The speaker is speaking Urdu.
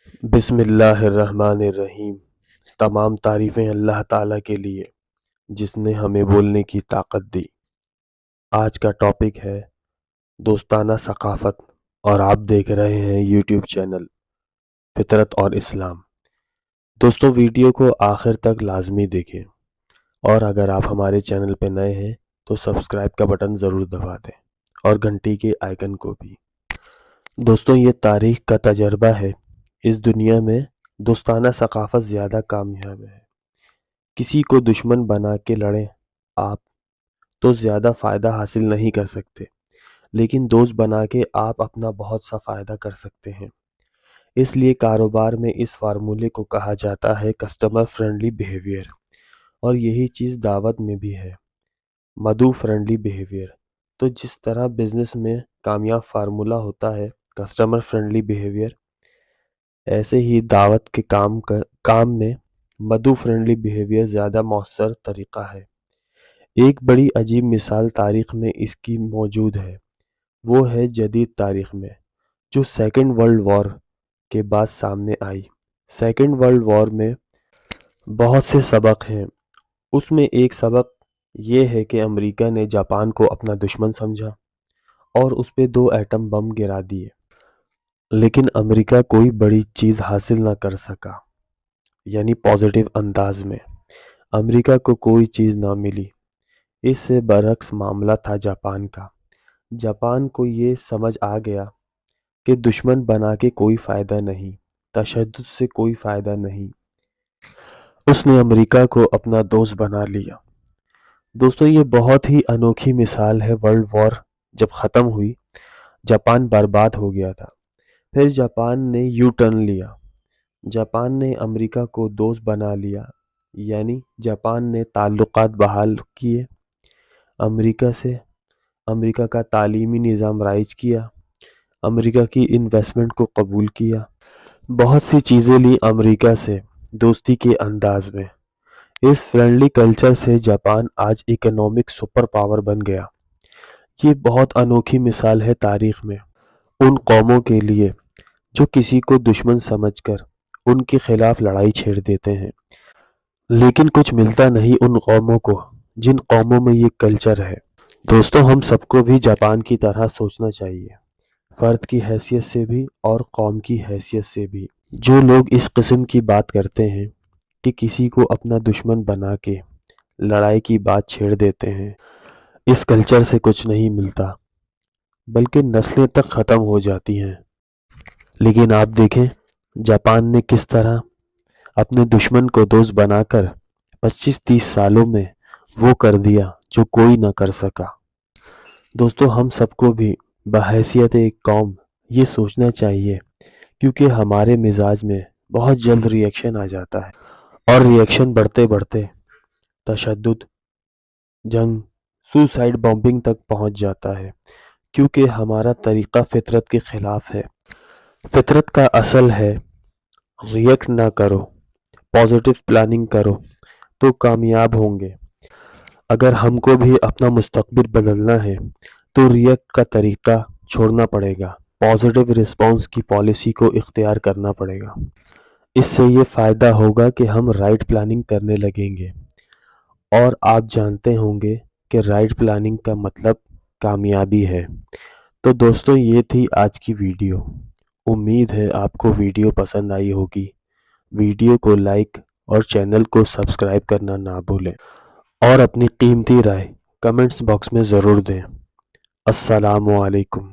بسم اللہ الرحمن الرحیم۔ تمام تعریفیں اللہ تعالیٰ کے لیے جس نے ہمیں بولنے کی طاقت دی۔ آج کا ٹاپک ہے دوستانہ ثقافت اور آپ دیکھ رہے ہیں یوٹیوب چینل فطرت اور اسلام۔ دوستو ویڈیو کو آخر تک لازمی دیکھیں اور اگر آپ ہمارے چینل پہ نئے ہیں تو سبسکرائب کا بٹن ضرور دبا دیں اور گھنٹی کے آئیکن کو بھی۔ دوستو یہ تاریخ کا تجربہ ہے، اس دنیا میں دوستانہ ثقافت زیادہ کامیاب ہے۔ کسی کو دشمن بنا کے لڑیں آپ تو زیادہ فائدہ حاصل نہیں کر سکتے، لیکن دوست بنا کے آپ اپنا بہت سا فائدہ کر سکتے ہیں۔ اس لیے کاروبار میں اس فارمولے کو کہا جاتا ہے کسٹمر فرینڈلی بیہیویئر، اور یہی چیز دعوت میں بھی ہے، مدعو فرینڈلی بیہیویئر۔ تو جس طرح بزنس میں کامیاب فارمولہ ہوتا ہے کسٹمر فرینڈلی بیہیویئر، ایسے ہی دعوت کے کام میں مدعو فرینڈلی بیہیویئر زیادہ مؤثر طریقہ ہے۔ ایک بڑی عجیب مثال تاریخ میں اس کی موجود ہے، وہ ہے جدید تاریخ میں جو سیکنڈ ورلڈ وار کے بعد سامنے آئی۔ سیکنڈ ورلڈ وار میں بہت سے سبق ہیں، اس میں ایک سبق یہ ہے کہ امریکہ نے جاپان کو اپنا دشمن سمجھا اور اس پہ 2 ایٹم بم گرا دیے، لیکن امریکہ کوئی بڑی چیز حاصل نہ کر سکا، یعنی پازیٹیو انداز میں امریکہ کو کوئی چیز نہ ملی۔ اس سے برعکس معاملہ تھا جاپان کا۔ جاپان کو یہ سمجھ آ گیا کہ دشمن بنا کے کوئی فائدہ نہیں، تشدد سے کوئی فائدہ نہیں۔ اس نے امریکہ کو اپنا دوست بنا لیا۔ دوستو یہ بہت ہی انوکھی مثال ہے۔ ورلڈ وار جب ختم ہوئی، جاپان برباد ہو گیا تھا، پھر جاپان نے یو ٹرن لیا، جاپان نے امریکہ کو دوست بنا لیا، یعنی جاپان نے تعلقات بحال کیے امریکہ سے، امریکہ کا تعلیمی نظام رائج کیا، امریکہ کی انویسٹمنٹ کو قبول کیا، بہت سی چیزیں لی امریکہ سے دوستی کے انداز میں۔ اس فرینڈلی کلچر سے جاپان آج اکنامک سپر پاور بن گیا۔ یہ بہت انوکھی مثال ہے تاریخ میں ان قوموں کے لیے جو کسی کو دشمن سمجھ کر ان کے خلاف لڑائی چھیڑ دیتے ہیں، لیکن کچھ ملتا نہیں ان قوموں کو جن قوموں میں یہ کلچر ہے۔ دوستو ہم سب کو بھی جاپان کی طرح سوچنا چاہیے، فرد کی حیثیت سے بھی اور قوم کی حیثیت سے بھی۔ جو لوگ اس قسم کی بات کرتے ہیں کہ کسی کو اپنا دشمن بنا کے لڑائی کی بات چھیڑ دیتے ہیں، اس کلچر سے کچھ نہیں ملتا، بلکہ نسلیں تک ختم ہو جاتی ہیں۔ لیکن آپ دیکھیں جاپان نے کس طرح اپنے دشمن کو دوست بنا کر 25-30 سالوں میں وہ کر دیا جو کوئی نہ کر سکا۔ دوستو ہم سب کو بھی بحیثیت ایک قوم یہ سوچنا چاہیے، کیونکہ ہمارے مزاج میں بہت جلد ری ایکشن آ جاتا ہے، اور ری ایکشن بڑھتے بڑھتے تشدد، جنگ، سوسائیڈ بمبنگ تک پہنچ جاتا ہے، کیونکہ ہمارا طریقہ فطرت کے خلاف ہے۔ فطرت کا اصل ہے ری ایکٹ نہ کرو، پازیٹیو پلاننگ کرو تو کامیاب ہوں گے۔ اگر ہم کو بھی اپنا مستقبل بدلنا ہے تو ری ایکٹ کا طریقہ چھوڑنا پڑے گا، پازیٹیو رسپانس کی پالیسی کو اختیار کرنا پڑے گا۔ اس سے یہ فائدہ ہوگا کہ ہم رائٹ پلاننگ کرنے لگیں گے، اور آپ جانتے ہوں گے کہ رائٹ پلاننگ کا مطلب کامیابی ہے۔ تو دوستو یہ تھی آج کی ویڈیو، امید ہے آپ کو ویڈیو پسند آئی ہوگی۔ ویڈیو کو لائک اور چینل کو سبسکرائب کرنا نہ بھولیں، اور اپنی قیمتی رائے کمنٹس باکس میں ضرور دیں۔ السلام علیکم۔